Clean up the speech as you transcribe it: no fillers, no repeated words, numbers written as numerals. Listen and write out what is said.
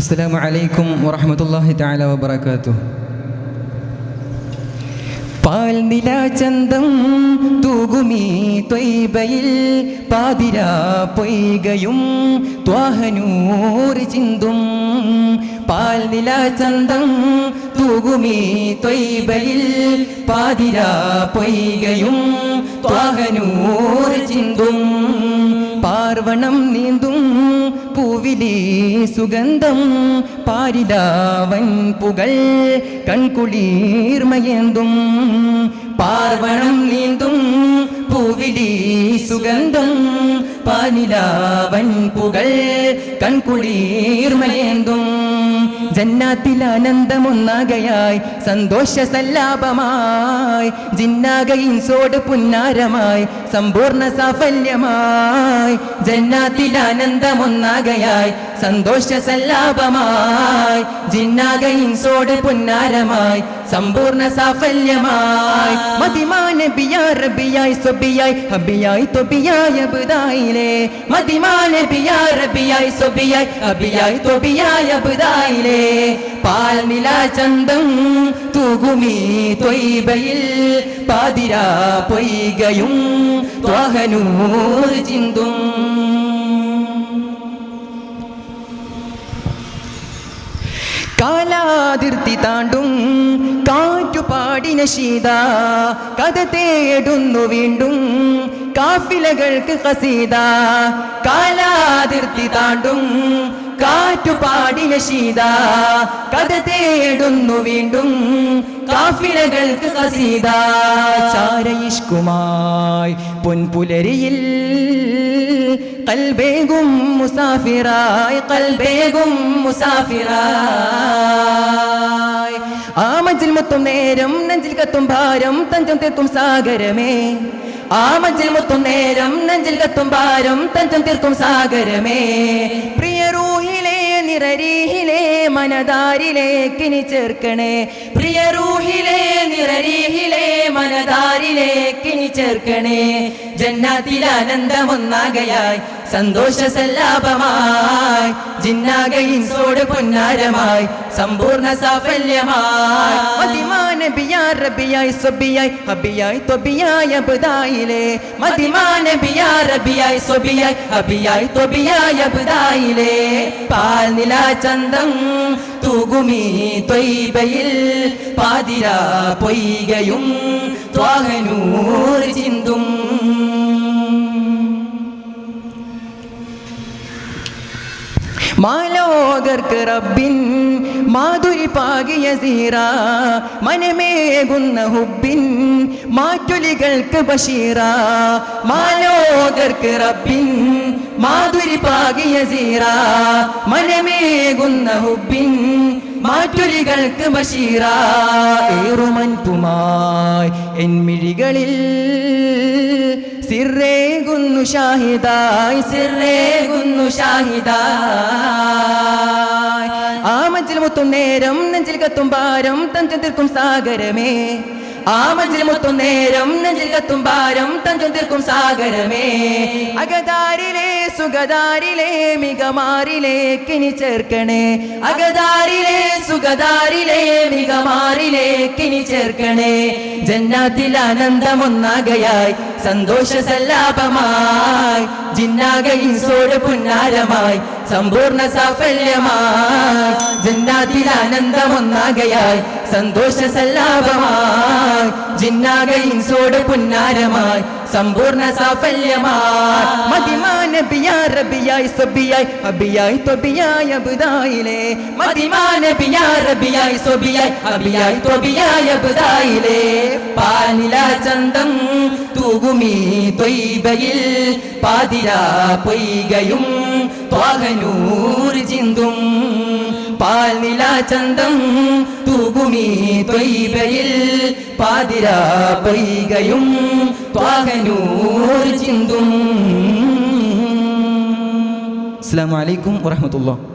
അസ്സലാമു അലൈക്കും വറഹ്മത്തുള്ളാഹി തആല വബറകാതുഹു. പാൽ നിലാചന്തം തൂകുമീ ത്വയ്ബയിൽ പാതിരാ പൊയ്കയും ത്വാഹനൂർ ചിന്തും. പാൽ നിലാചന്തം തൂകുമീ ത്വയ്ബയിൽ പാതിരാ പൊയ്കയും ത്വാഹനൂർ ചിന്തും. പാർവണം നീന്തും പൂവിലേ സുഗന്ധം പാരിലാവൻ പുകൾ കൺകുളിർമയേന്തും. പാർവണം നീന്തും പൂവിലേ സുഗന്ധം പാരിലാവൻ പുകൾ കൺകുളിർമയേന്തും. ജന്നാത്തിൽ ആനന്ദമൊന്നാകയായി സന്തോഷ സല്ലാപമായി ജിന്നാകയിൻസോട് പുന്നാരമായി സമ്പൂർണ്ണ സാഫല്യമായി. ജന്നാത്തിൽ ആനന്ദമൊന്നാകയായി സന്തോഷ സല്ലാപമായി ജിന്നാകയിൻസോട് പുന്നാരമായി സമ്പൂർണ്ണ സാഫല്യമായി. മദിമാനബിയാ റബിയായി സ്വബിയായി ഹബിയായി തൊബിയായ ബുദായിലേ. മദിമാനബിയാ റബിയായി സ്വബിയായി ഹബിയായി തൊബിയായ ബുദായിലേ. പാൽ നിലാചന്തം തൂകുമീ ത്വയ്ബയിൽ പാതിരാ പൊയ്കയും ത്വാഹനൂർ ചിന്തും. കാലാതിർത്തി താണ്ടും കാറ്റുപാടിന ശീത കഥ തേടുന്നു വീണ്ടും കാഫിലകൾക്ക് ഖസീദ. കാലാതിർത്തി താണ്ടും കാറ്റുപാടിന ശീത കഥ തേടുന്നു വീണ്ടും കാഫിലകൾക്ക് ഖസീദ. ചാരയിഷ്കുമായി പൊൻപുലരിയിൽ കൽബേകും മുസാഫിറായി കൽബേകും മുസാഫിറായി. ആ മഞ്ചിൽ മുത്തും നേരം നെഞ്ചിൽ കത്തും ഭാരം തഞ്ചം തീർക്കും സാഗരമേ. ആ മഞ്ചിൽ മുത്തും നേരം നെഞ്ചിൽ കത്തും ഭാരം തഞ്ചം തീർക്കും സാഗരമേ. പ്രിയ റൂഹിലെ നിറരീഹിലെ മനതാരിലേക്കിനി ചേർക്കണേ. പ്രിയ റൂഹിലെ നിറരീഹിലെ മനതാരിലേക്കിനി ചേർക്കണേ. ജന്നാത്തിൽ ആനന്ദമൊന്നാകയായി സന്തോഷ സല്ലാപമായി ജിന്നാകയിൻസോട് പുന്നാരമായി സമ്പൂർണ്ണ സാഫല്യമായി. മദിമാനബിയാ റബിയായി സ്വബിയായി ഹബിയായി ത്വബിയായ ബുദായിലേ. മദിമാനബിയാ റബിയായി സ്വബിയായി ഹബിയായി ത്വബിയായ ബുദായിലേ. പാൽ നിലാചന്തം തൂകുമീ ത്വയ്ബയിൽ പാതിരാ പൊയ്കയും ത്വാഹനൂർ ചിന്തും. മാലോകർക്ക് റബ്ബിൻ മാധുരി പാകിയ സീറ മനമേകുന്ന ഹുബിൻ മാറ്റുലികൾക്ക് ബഷീറ. മാലോകർക്ക് റബ്ബിൻ മാധുരി പാകിയ സീറ മനമേകുന്ന ഹുബിൻ മാറ്റുലികൾക്ക് ബഷീറ. ഏറുമൻപുമായി എന്മിഴികളിൽ സിറേകുന്നു ഷാഹിദായി സിറേകുന്നു ഷാഹിദായി. ആ മഞ്ചിൽ മുത്തും നേരം നെഞ്ചിൽ കത്തും ഭാരം തഞ്ചം തീർക്കും സാഗരമേ. ആ മഞ്ചിൽ മുത്തും നേരം നെഞ്ചിൽ കത്തും ഭാരം തഞ്ചം തീർക്കും സാഗരമേ. അകതാരിലെ സുഗതാരിലെ മികമാറിലേക്കിനി ചേർക്കണേ. അകതാരിലെ സുഗതാരിലെ മികമാറിലേക്കിനി ചേർക്കണേ. ജന്നാത്തിൽ ആനന്ദമൊന്നാകയായി സന്തോഷ സല്ലാപമായി ജിന്നാകയിൻസോട് പുന്നാരമായി സമ്പൂർണ്ണ സാഫല്യമായി. ജന്നാത്തിൽ ആനന്ദമൊന്നാകയായി സന്തോഷ സല്ലാപമായി ജിന്നാകയിൻസോട് പുന്നാരമായി സമ്പൂർണ്ണ സാഫല്യമായി. മദിമാനബിയാ റബിയായി സ്വബിയായി ഹബിയായി ത്വബിയായ ബുദായിലേ. മദിമാനബിയാ റബിയായി സ്വബിയായി ഹബിയായി ത്വബിയായ ബുദായിലേ. പാൽ നിലാചന്തം തൂകുമീ ത്വയ്ബയിൽ പാതിരാ പൊയ്കയും ത്വാഹനൂർ ചിന്തും. പാൽ നിലാചന്തം തൂകുമീ ത്വയ്ബയിൽ പാതിരാ പൊയ്കയും ത്വാഹനൂർ ചിന്തും. അസ്സലാമു അലൈക്കും വറഹ്മത്തുള്ളാഹി.